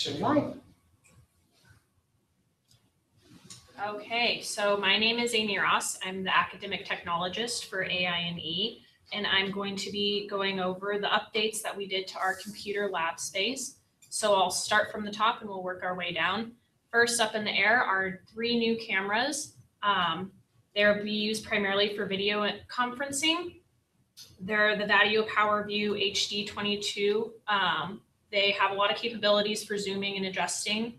Good morning. Okay, so my name is Amy Ross. I'm the academic technologist for AI&e, and I'm going to be going over the updates that we did to our computer lab space. So I'll start from the top and we'll work our way down. First up in the air are 3 new cameras. They'll be used primarily for video conferencing. They're the Vadio PowerView HD22. They have a lot of capabilities for zooming and adjusting.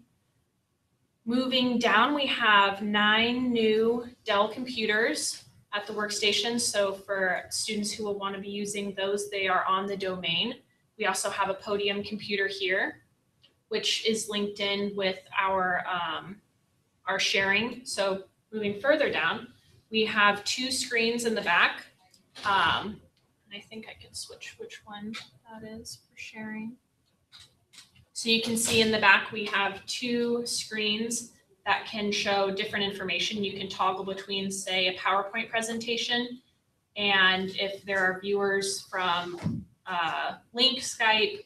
Moving down, we have 9 new Dell computers at the workstation. So for students who will want to be using those, they are on the domain. We also have a Podium computer here, which is linked in with our sharing. So moving further down, we have 2 screens in the back. And I think I can switch which one that is for sharing. So you can see in the back, we have 2 screens that can show different information. You can toggle between, say, a PowerPoint presentation, and if there are viewers from Link, Skype,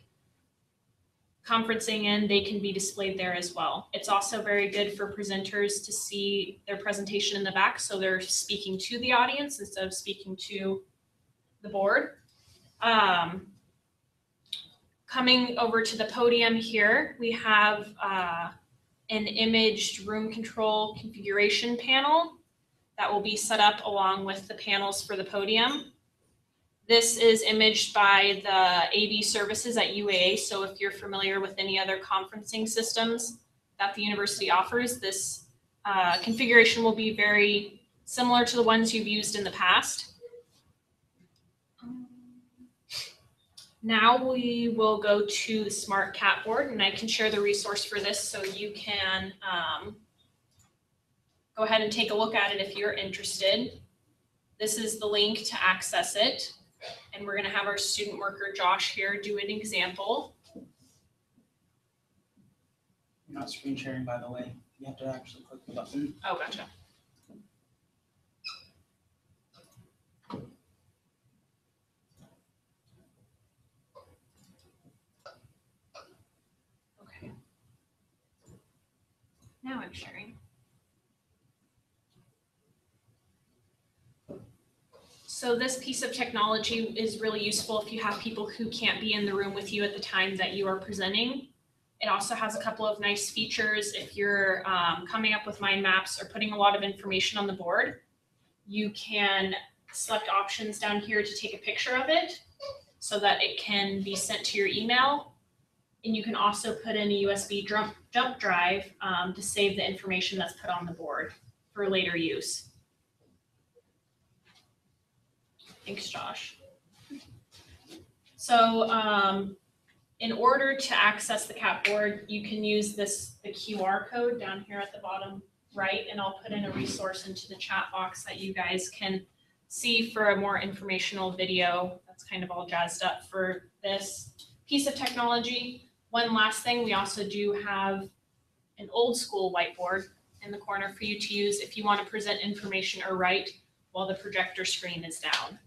conferencing in, they can be displayed there as well. It's also very good for presenters to see their presentation in the back, so they're speaking to the audience instead of speaking to the board. Coming over to the podium here, we have an imaged room control configuration panel that will be set up along with the panels for the podium. This is imaged by the AV services at UAA, so if you're familiar with any other conferencing systems that the university offers, this configuration will be very similar to the ones you've used in the past. Now we will go to the Smart Cat board, and I can share the resource for this so you can go ahead and take a look at it if you're interested. This is the link to access it, and we're going to have our student worker Josh here do an example. You're not screen sharing, by the way. You have to actually click the button. Oh, gotcha. Now I'm sharing. So this piece of technology is really useful if you have people who can't be in the room with you at the time that you are presenting. It also has a couple of nice features. If you're coming up with mind maps or putting a lot of information on the board, you can select options down here to take a picture of it so that it can be sent to your email. And you can also put in a USB jump drive to save the information that's put on the board for later use. Thanks, Josh. So in order to access the cat board, you can use the QR code down here at the bottom right, and I'll put in a resource into the chat box that you guys can see for a more informational video that's kind of all jazzed up for this piece of technology. One last thing, we also do have an old school whiteboard in the corner for you to use if you want to present information or write while the projector screen is down.